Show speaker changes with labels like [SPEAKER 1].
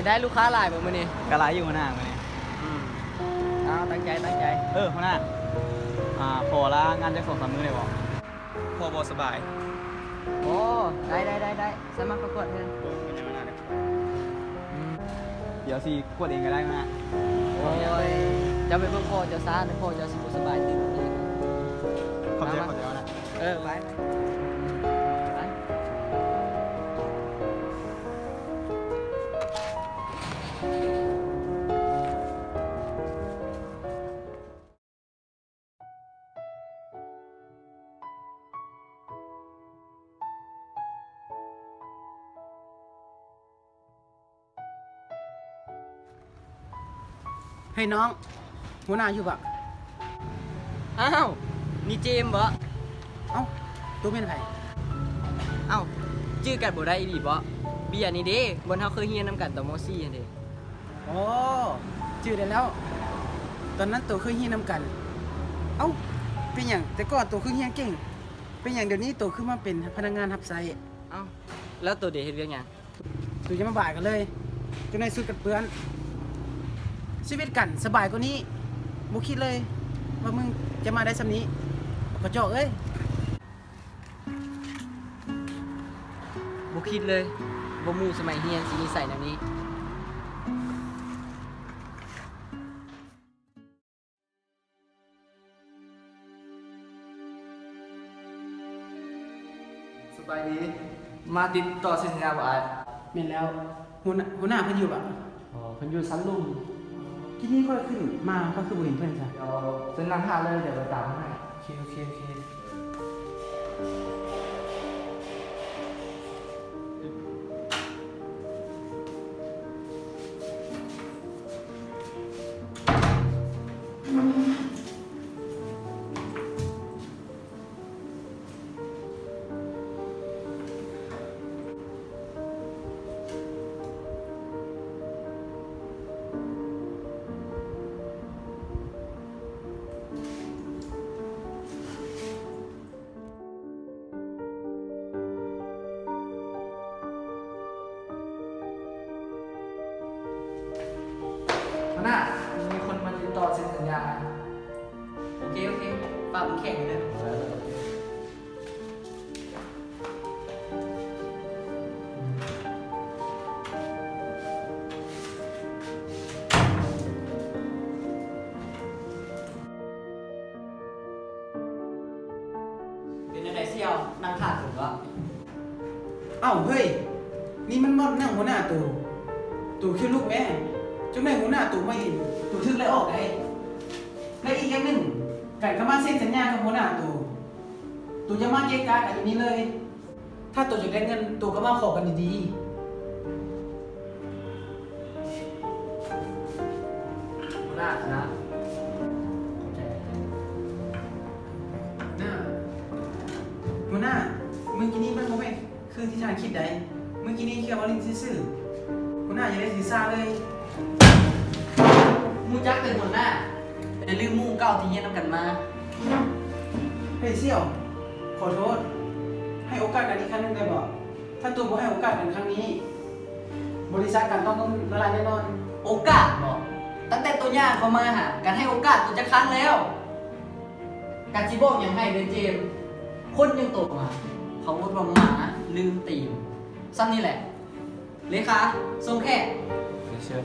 [SPEAKER 1] จะได้ลูกค้าหลายบ่มื้อนี้
[SPEAKER 2] กะไรอยู่หัวหน้ามาเนี่ย
[SPEAKER 1] เอาตั้งใจตั้งใจ
[SPEAKER 2] หัวหน้าพอละงานจะ2-3 มื้อเลยบอกพอบอสบาย
[SPEAKER 1] โอ้ได้สมัครประกวดเพิ่น
[SPEAKER 2] เดี๋ยวสิกดเองก็ได้นะ
[SPEAKER 1] โอ้ยจะไปเบิ่งพ่อเจ้าซ่าเดี๋ยวพ่อเจ้าสิบ่สบายตื่นเลย
[SPEAKER 2] ขอบใจนะ
[SPEAKER 1] ไป
[SPEAKER 3] เฮ้ยน้องหัวหน้าอยู่ปะ
[SPEAKER 1] อ้าวนี่เจมส์บ่
[SPEAKER 3] เอ้าตัวเป็นไผ
[SPEAKER 1] เอ้าชื่อกันบ่ได้อีหลีบ่เบียร์นี่เด้บนเฮาเคยเรียนนำกันตอนม .4 นั่นเด้
[SPEAKER 3] โอ้จืดได้แล้ว ตอนนั้นตัวเคยเฮียนนำกัน เอ้าเป็นอย่างแต่ก่อนตัวคือเฮียนเก่ง เป็นอย่างเดี๋ยวนี้ตัวคือมาเป็นพนักงานรับใช้
[SPEAKER 1] เอ้าแล้วตัวเด้เฮ็ดเวียกหยัง
[SPEAKER 3] ตัวจะมาบ่ายกันเลยจนในสุดกับเปื้อนชีวิตกันสบายกว่านี้บ่คิดเลยว่ามึงจะมาได้สำนี้กระจอกเอ้ย
[SPEAKER 1] บ่คิดเลยบ่หมู่สมัยเรียนสินิสัยแนวนี้
[SPEAKER 2] สบายดี
[SPEAKER 1] มาติดต่อสัญญาบ่อ้าย
[SPEAKER 3] แม่นแล้วหัวหน้าเพิ่นอยู่ปะ
[SPEAKER 1] อ๋อเพิ่นอยู่ชั้นลุม
[SPEAKER 3] ที่นี่ค่อยขึ้นมาก็คือบ่เห็นเพิ่นซะ
[SPEAKER 1] เดี๋ยวเส้นนำทางเลยเดี๋ยวไปตามให้
[SPEAKER 3] โอเค
[SPEAKER 1] หัวหน้ามีคนมาติดต่อเซ็นสัญญาโอเคฝากแข่งเลย เป็นยังไงเสี่ยวนั่งขาดผมวะ
[SPEAKER 3] เอ้าเฮ้ยนี่มันมอดนั่งหัวหน้าตู่คือลูกแม่จนแม่หัวหน้าตู่ไม่เห็นตู่ทึกเลยออกได้และอีกอย่างหนึ่งการเข้ามาเซ็นสัญญากับหัวหน้าตู่จะมาเกะกะกันอย่างนี้เลย ถ้าตู่จะได้เงินตู่ก็มาขอกันดีๆ
[SPEAKER 1] หัวหน้านะเข้าใจ
[SPEAKER 3] น่าหัวหน้าเมื่อกี้นี้มันโมเมนต์คือที่ทางคิดได้เมื่อกี้นี้แค่ว่าลิ้นซื่อๆหัวหน้าอย่าได้ถือซาเลย
[SPEAKER 1] มูจักเป็นหัวหน้าแต่ลืมหมู่เก่าที่เรียนนำกันมา
[SPEAKER 3] เฮ้ยเสี่ยวขอโทษ ให้โอกาสกันอีกครั้งหนึงได้บ่ถ้าตู่บ่ให้โอกาสกันครั้งนี้ บริษัทกันต้องละลายแน่นอน
[SPEAKER 1] โอกาสบอกตั้งแต่ตัวย่างเขามาหาการให้โอกาสตัวจะคั้นแล้ว การจีบอกยังให้เดนเจมส์คนยังโตมา เขาพูดว่าหมาลืมตีนซ้ำนี่แหละเลขาทรงแค่
[SPEAKER 2] เชิญ